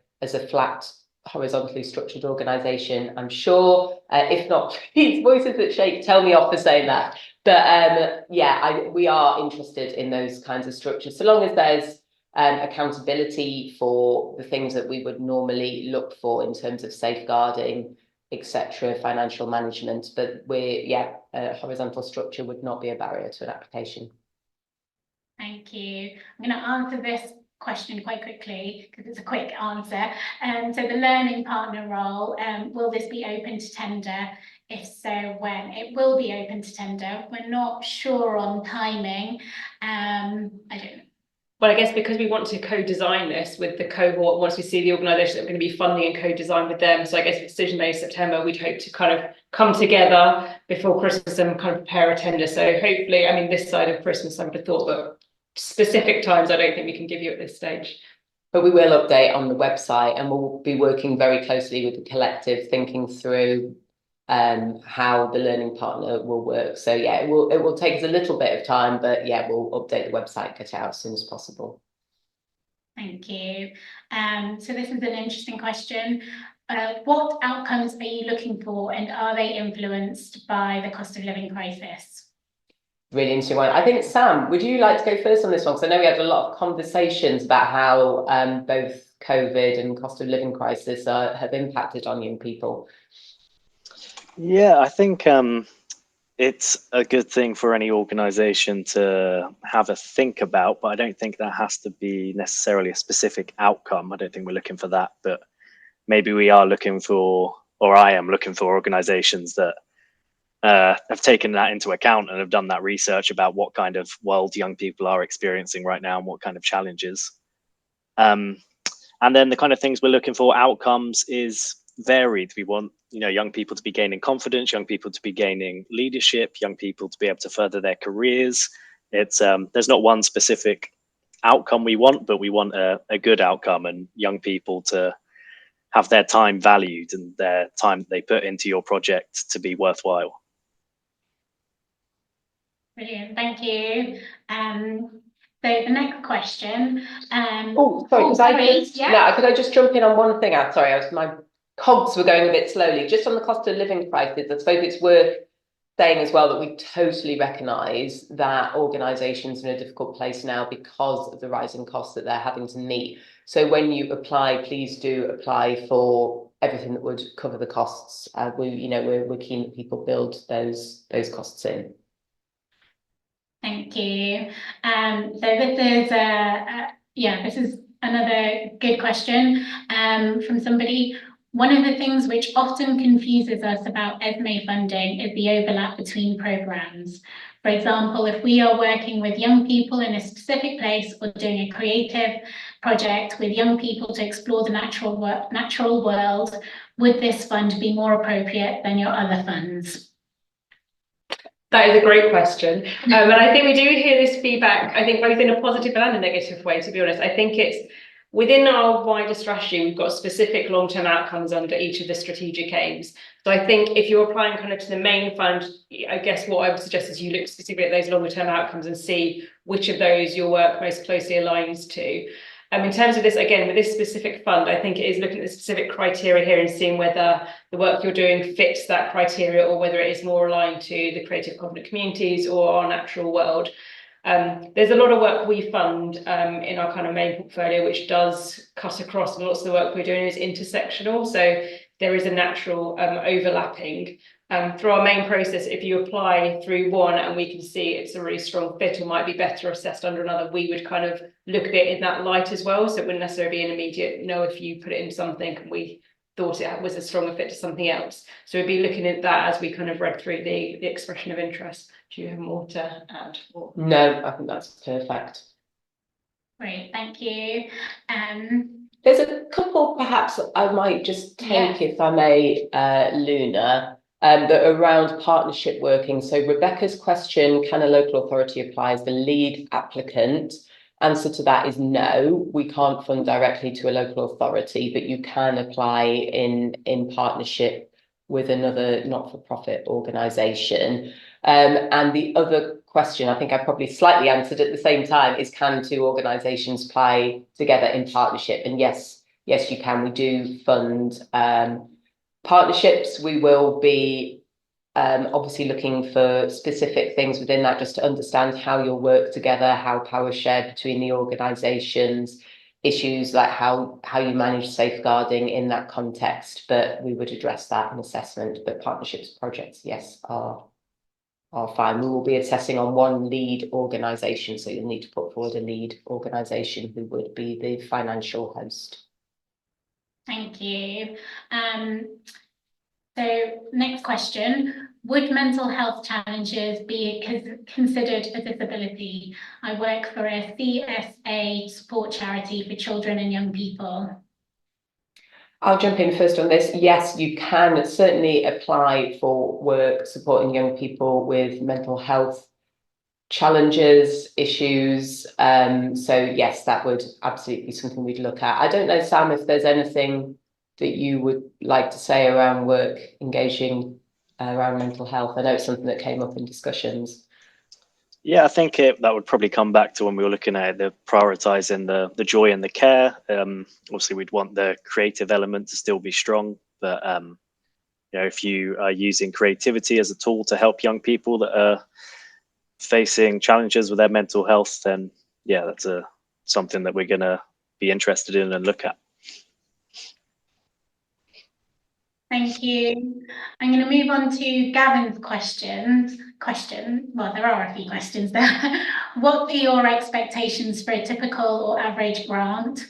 flat, horizontally structured organisation. I'm sure, if not, please, Voices That Shake, tell me off for saying that. But yeah, we are interested in those kinds of structures, so long as there's accountability for the things that we would normally look for in terms of safeguarding, etc., financial management. But a horizontal structure would not be a barrier to an application. Thank you. I'm going to answer this question quite quickly because it's a quick answer. So the learning partner role, will this be open to tender? If so, when? It will be open to tender. We're not sure on timing. I don't know. Well, I guess because we want to co-design this with the cohort, once we see the organisation that we're going to be funding and co-design with them. So I guess the decision made September, we'd hope to kind of come together before Christmas and kind of prepare a tender. So hopefully, I mean, this side of Christmas, I would have thought, but specific times, I don't think we can give you at this stage. But we will update on the website, and we'll be working very closely with the collective, thinking through how the learning partner will work. So yeah, it will take us a little bit of time, but yeah, we'll update the website, get it out as soon as possible. Thank you. So this is an interesting question. What outcomes are you looking for, and are they influenced by the cost of living crisis? Really interesting one. I think, Sam, would you like to go first on this one? Because I know we had a lot of conversations about how both COVID and cost of living crisis have impacted on young people. Yeah, I think it's a good thing for any organisation to have a think about, but I don't think that has to be necessarily a specific outcome. I don't think we're looking for that, but maybe we are looking for, or I am looking for organisations that have taken that into account and have done that research about what kind of world young people are experiencing right now and what kind of challenges. And then the kind of things we're looking for, outcomes, is varied. We want, young people to be gaining confidence, young people to be gaining leadership, young people to be able to further their careers. It's there's not one specific outcome we want, but we want a good outcome, and young people to have their time valued and their time that they put into your project to be worthwhile. Brilliant, thank you. So the next question. Could I just jump in on one thing? My cogs were going a bit slowly. Just on the cost of living crisis, I suppose it's worth saying as well that we totally recognise that organisations are in a difficult place now because of the rising costs that they're having to meet. So when you apply, please do apply for everything that would cover the costs. We're keen that people build those costs in. Thank you. So this is another good question from somebody. One of the things which often confuses us about Esmée funding is the overlap between programmes. For example, if we are working with young people in a specific place or doing a creative project with young people to explore the natural world, would this fund be more appropriate than your other funds? That is a great question. And I think we do hear this feedback, I think both in a positive and a negative way, to be honest. I think it's within our wider strategy, we've got specific long-term outcomes under each of the strategic aims. So I think if you're applying kind of to the main fund, I guess what I would suggest is you look specifically at those longer-term outcomes and see which of those your work most closely aligns to. In terms of this, again, with this specific fund, I think it is looking at the specific criteria here and seeing whether the work you're doing fits that criteria or whether it is more aligned to the creative confident communities or our natural world. There's a lot of work we fund in our kind of main portfolio, which does cut across, and lots of the work we're doing is intersectional. So there is a natural overlapping. Through our main process, if you apply through one and we can see it's a really strong fit or might be better assessed under another, we would kind of look at it in that light as well. So it wouldn't necessarily be an immediate no if you put it in something and we thought it was a stronger fit to something else. So we'd be looking at that as we kind of read through the expression of interest. Do you have more to add? No, I think that's perfect. Great, thank you. There's a couple perhaps I might just take, if I may, Luna, that are around partnership working. So Rebecca's question, can a local authority apply as the lead applicant? Answer to that is no, we can't fund directly to a local authority, but you can apply in partnership with another not-for-profit organisation. And the other question, I think I probably slightly answered at the same time, is can two organisations apply together in partnership? And yes, you can. We do fund partnerships. We will be obviously looking for specific things within that, just to understand how you'll work together, how power shared between the organisations, issues like how you manage safeguarding in that context. But we would address that in assessment. But partnerships projects, yes, are fine. We will be assessing on one lead organisation, so you'll need to put forward a lead organisation who would be the financial host. Thank you. So next question, would mental health challenges be considered a disability? I work for a CSA support charity for children and young people. I'll jump in first on this. Yes, you can certainly apply for work supporting young people with mental health challenges, issues. So yes, that would absolutely be something we'd look at. I don't know, Sam, if there's anything that you would like to say around work engaging around mental health. I know it's something that came up in discussions. Yeah, I think that would probably come back to when we were looking at the prioritizing the joy and the care. Obviously, we'd want the creative element to still be strong, but you know, if you are using creativity as a tool to help young people that are facing challenges with their mental health, then yeah, that's something that we're going to be interested in and look at. Thank you. I'm going to move on to Gavin's question. Well, there are a few questions there. What are your expectations for a typical or average grant?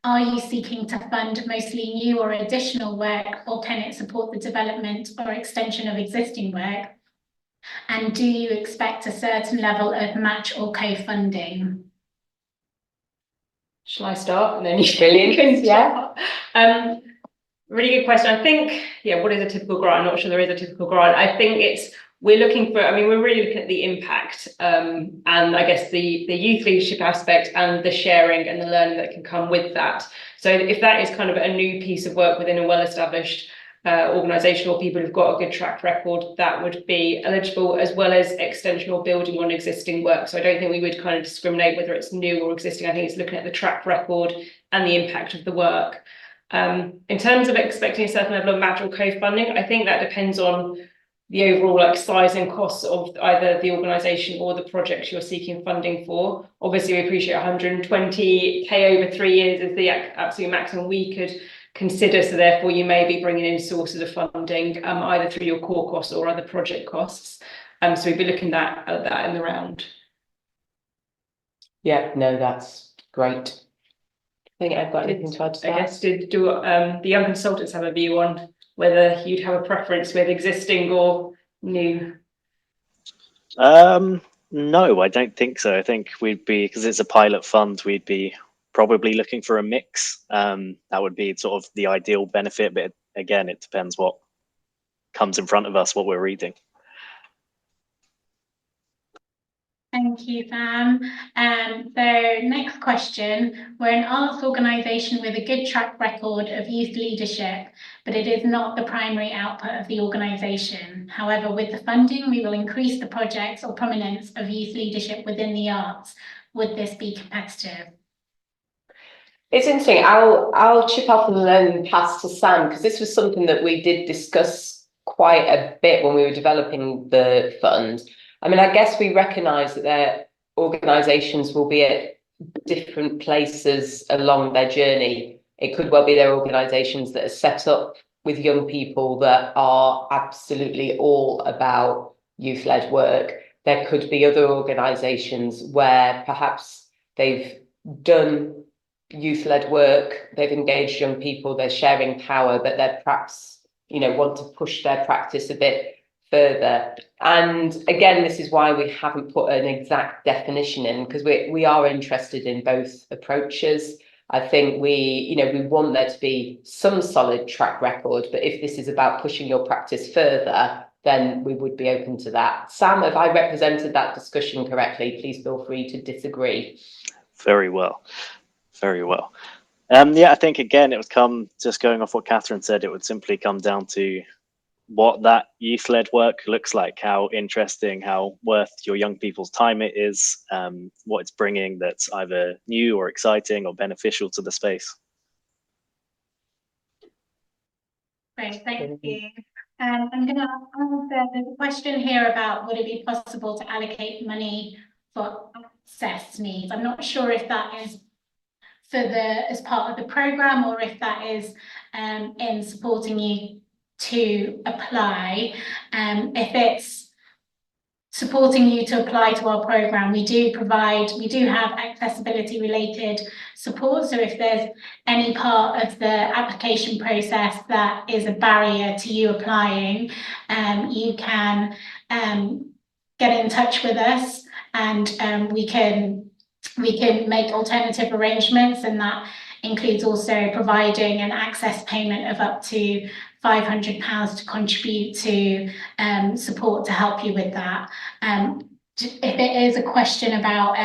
Are you seeking to fund mostly new or additional work, or can it support the development or extension of existing work? And do you expect a certain level of match or co-funding? Shall I start? And then you can start. Really good question. I think, yeah, what is a typical grant? I'm not sure there is a typical grant. I think we're looking for, I mean, we're really looking at the impact and I guess the youth leadership aspect and the sharing and the learning that can come with that. So if that is kind of a new piece of work within a well-established organisation or people who've got a good track record, that would be eligible, as well as extension or building on existing work. So I don't think we would kind of discriminate whether it's new or existing. I think it's looking at the track record and the impact of the work. In terms of expecting a certain level of match or co-funding, I think that depends on the overall like size and costs of either the organisation or the project you're seeking funding for. Obviously, we appreciate 120k over 3 years is the absolute maximum we could consider. So therefore, you may be bringing in sources of funding either through your core costs or other project costs. So we'd be looking at that in the round. Yeah, no, that's great. I think I've got anything to add to that. I guess do the young consultants have a view on whether you'd have a preference with existing or new? No, I don't think so. I think we'd be, because it's a pilot fund, we'd be probably looking for a mix. That would be sort of the ideal benefit, but again, it depends what comes in front of us, what we're reading. Thank you, Sam. So next question. We're an arts organisation with a good track record of youth leadership, but it is not the primary output of the organisation. However, with the funding, we will increase the projects or prominence of youth leadership within the arts. Would this be competitive? It's interesting. I'll chip off and then pass to Sam, because this was something that we did discuss quite a bit when we were developing the fund. I mean, I guess we recognise that their organisations will be at different places along their journey. It could well be their organisations that are set up with young people that are absolutely all about youth-led work. There could be other organisations where perhaps they've done youth-led work, they've engaged young people, they're sharing power, but they're perhaps, you know, want to push their practice a bit further. And again, this is why we haven't put an exact definition in, because we are interested in both approaches. I think we want there to be some solid track record, but if this is about pushing your practice further, then we would be open to that. Sam, have I represented that discussion correctly? Please feel free to disagree. Very well. Very well. Yeah, I think again, it would come, just going off what Catherine said, it would simply come down to what that youth-led work looks like, how interesting, how worth your young people's time it is, what it's bringing that's either new or exciting or beneficial to the space. Great, thank you. I'm going to answer the question here about would it be possible to allocate money for access needs. I'm not sure if that is as part of the program or if that is in supporting you to apply. If it's supporting you to apply to our program, we do have accessibility related support. So if there's any part of the application process that is a barrier to you applying, you can get in touch with us, and we can make alternative arrangements, and that includes also providing an access payment of up to £500 to contribute to support to help you with that. If it is a question about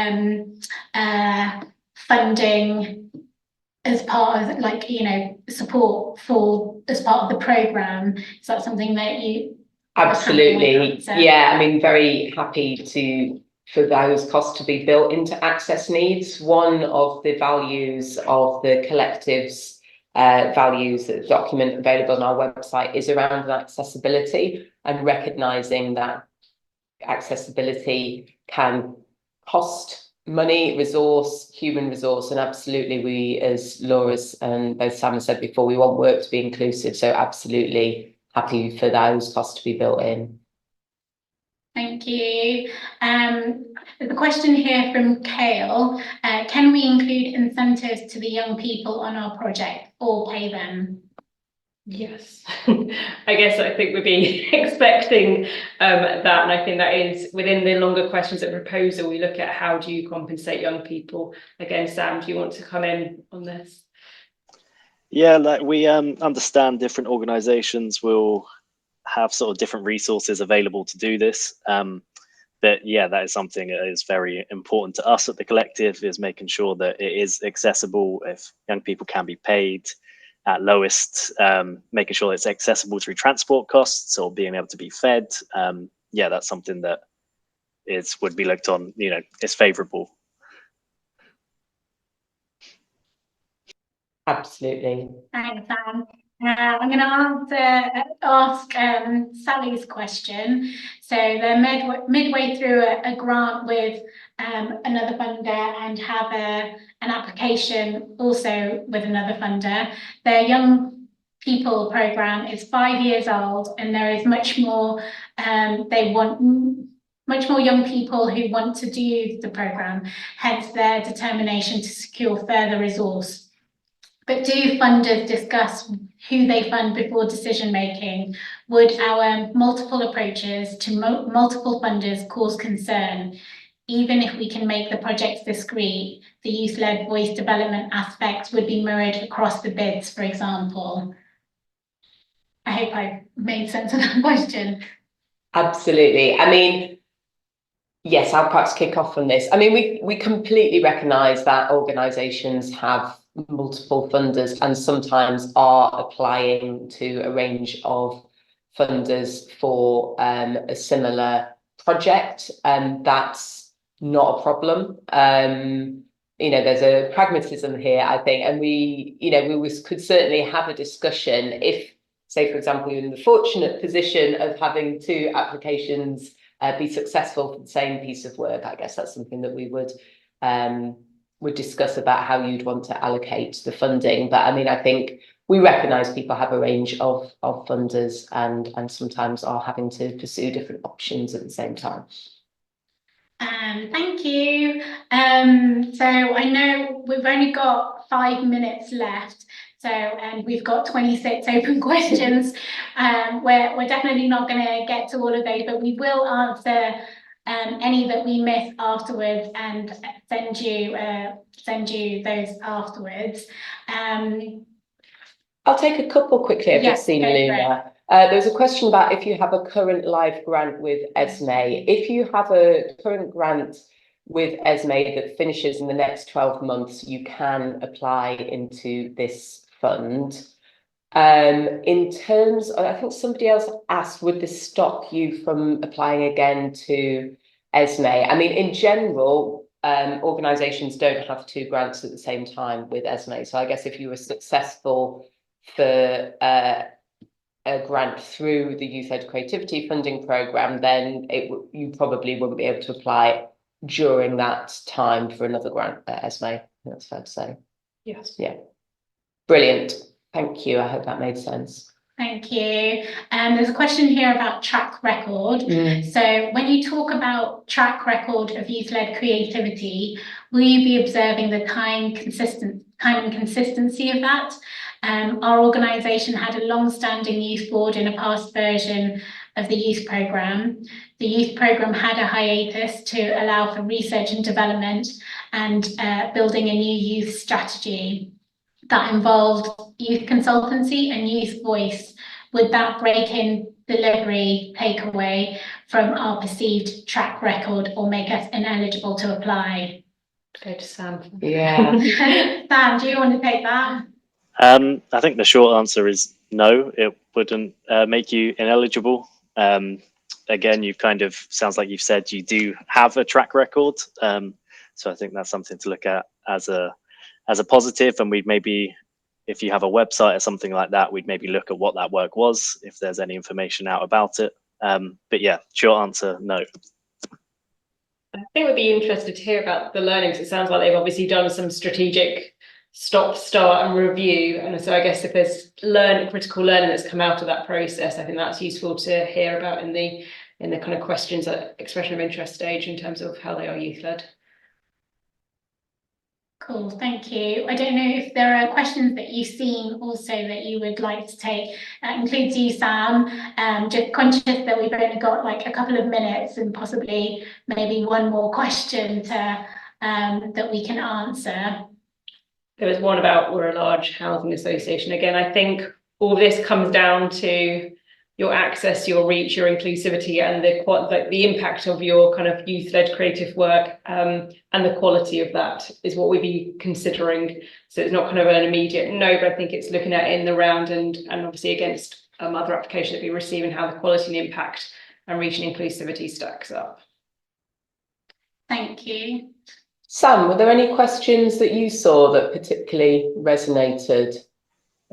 funding as part of, like, you know, support for as part of the program, is that something that you? Absolutely, yeah. I mean, very happy for those costs to be built into access needs. One of the values of the collective's values, that document available on our website, is around accessibility and recognising that accessibility can cost money, resource, human resource, and absolutely we, as Laura's and both Sam have said before, we want work to be inclusive, so absolutely happy for those costs to be built in. Thank you. There's a question here from Kale. Can we include incentives to the young people on our project or pay them? Yes, I guess I think we'd be expecting that, and I think that is within the longer questions at proposal. We look at how do you compensate young people. Again, Sam, do you want to come in on this? Yeah, like we understand different organisations will have sort of different resources available to do this. But yeah, that is something that is very important to us at the collective, is making sure that it is accessible. If young people can be paid at lowest, making sure it's accessible through transport costs or being able to be fed. Yeah, that's something that would be looked on, you know, is favourable. Absolutely. Thanks, Sam. I'm going to ask Sally's question. So they're midway through a grant with another funder and have an application also with another funder. Their young people program is 5 years old, and there is much more. They want much more young people who want to do the program, hence their determination to secure further resource. But do funders discuss who they fund before decision making? Would our multiple approaches to multiple funders cause concern? Even if we can make the projects discrete, the youth-led voice development aspects would be mirrored across the bids, for example. I hope I've made sense of that question. Absolutely. I mean, yes, I'll perhaps kick off on this. I mean, we completely recognise that organisations have multiple funders and sometimes are applying to a range of funders for a similar project, and that's not a problem. You know, there's a pragmatism here, I think, and we could certainly have a discussion if, say, for example, you're in the fortunate position of having 2 applications be successful for the same piece of work. I guess that's something that we would discuss about how you'd want to allocate the funding. But I mean, I think we recognise people have a range of funders and sometimes are having to pursue different options at the same time. Thank you. So I know we've only got 5 minutes left. So, and we've got 26 open questions. We're definitely not going to get to all of those, but we will answer any that we miss afterwards and send you those afterwards. I'll take a couple quickly. I've just seen Luna. There's a question about if you have a current live grant with Esmée. If you have a current grant with Esmée that finishes in the next 12 months, you can apply into this fund. In terms of, I think somebody else asked, would this stop you from applying again to Esmée? I mean, in general, organisations don't have 2 grants at the same time with Esmée. So I guess if you were successful for a a grant through the Youth-Led Creativity Funding Programme, then you probably wouldn't be able to apply during that time for another grant at Esmée. That's fair to say. Yes. Yeah. Brilliant. Thank you. I hope that made sense. Thank you. There's a question here about track record. So when you talk about track record of youth-led creativity, will you be observing the time and consistency of that? Our organisation had a long-standing youth board in a past version of the youth programme. The youth programme had a hiatus to allow for research and development and building a new youth strategy that involved youth consultancy and youth voice. Would that break in delivery takeaway from our perceived track record or make us ineligible to apply? Go to Sam. Yeah. Sam, do you want to take that? I think the short answer is no, it wouldn't make you ineligible. Again, you've kind of, sounds like you've said you do have a track record. So I think that's something to look at as a positive, and we'd maybe, if you have a website or something like that, we'd maybe look at what that work was, if there's any information out about it. But yeah, short answer, no. I think we'd be interested to hear about the learnings. It sounds like they've obviously done some strategic stop, start and review. And so I guess if there's critical learning that's come out of that process, I think that's useful to hear about in the kind of questions at expression of interest stage in terms of how they are youth-led. Cool, thank you. I don't know if there are questions that you've seen also that you would like to take. That includes you, Sam. Just conscious that we've only got like a couple of minutes and possibly maybe one more question to that we can answer. There was one about we're a large housing association. Again, I think all this comes down to your access, your reach, your inclusivity, and the impact of your kind of youth-led creative work, and the quality of that is what we'd be considering. So it's not kind of an immediate no, but I think it's looking at in the round and obviously against other applications that we receive and how the quality and impact and reach and inclusivity stacks up. Thank you. Sam, were there any questions that you saw that particularly resonated?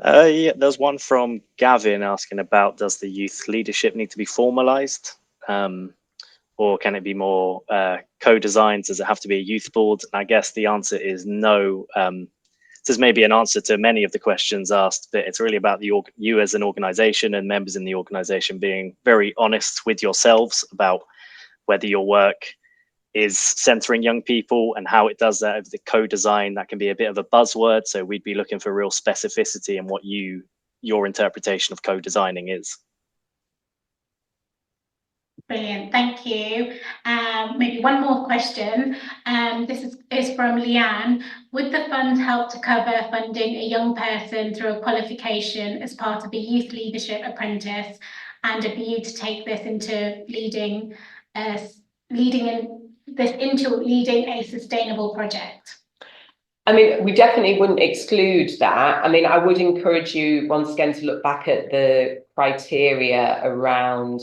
Yeah, there's one from Gavin asking about, does the youth leadership need to be formalized, or can it be more co-designed? Does it have to be a youth board? And I guess the answer is no. This is maybe an answer to many of the questions asked, but it's really about you as an organization and members in the organization being very honest with yourselves about whether your work is centering young people and how it does that over the co-design. That can be a bit of a buzzword, so we'd be looking for real specificity in what your interpretation of co-designing is. Brilliant, thank you. Maybe one more question. This is from Leanne. Would the fund help to cover funding a young person through a qualification as part of a youth leadership apprentice and a view to take this into leading a sustainable project? I mean, we definitely wouldn't exclude that. I mean, I would encourage you once again to look back at the criteria around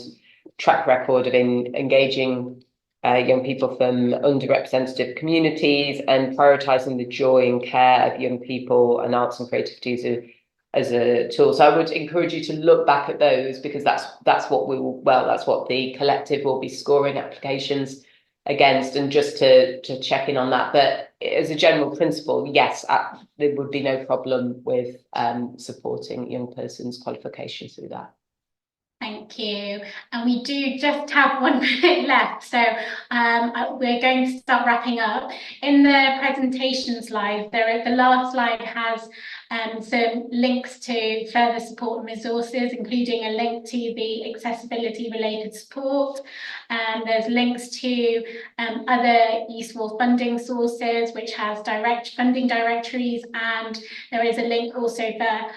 track record of engaging young people from underrepresented communities and prioritising the joy and care of young people and arts and creativity as a tool. So I would encourage you to look back at those, because that's what that's what the collective will be scoring applications against, and just to check in on that. But as a general principle, yes, there would be no problem with supporting young persons' qualifications through that. Thank you. And we do just have 1 minute left, so we're going to start wrapping up. In the presentation slide, the last slide has some links to further support and resources, including a link to the accessibility related support. There's links to other useful funding sources, which has direct funding directories, and there is a link also for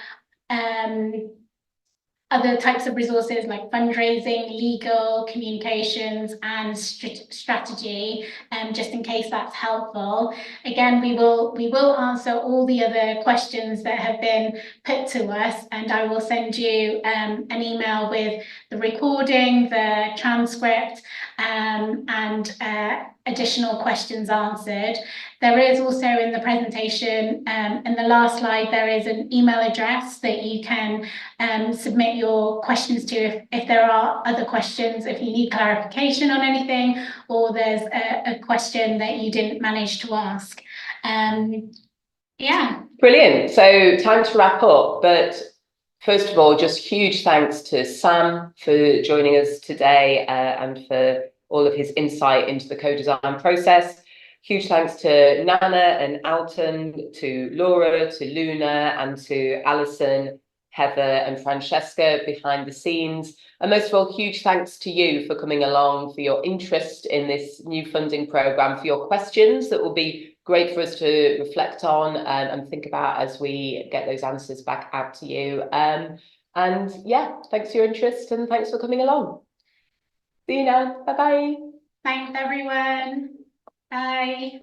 other types of resources like fundraising, legal, communications, and strategy, just in case that's helpful. Again, we will answer all the other questions that have been put to us, and I will send you an email with the recording, the transcript, and additional questions answered. There is also in the presentation, in the last slide, there is an email address that you can submit your questions to if there are other questions, if you need clarification on anything, or there's a question that you didn't manage to ask. Yeah. Brilliant. So time to wrap up, but first of all, just huge thanks to Sam for joining us today and for all of his insight into the co-design process. Huge thanks to Nana and Alton, to Laura, to Luna, and to Alison, Heather and Francesca behind the scenes. And most of all, huge thanks to you for coming along, for your interest in this new funding programme, for your questions that will be great for us to reflect on and think about as we get those answers back out to you. And yeah, thanks for your interest and thanks for coming along. See you now. Bye-bye. Thanks, everyone. Bye.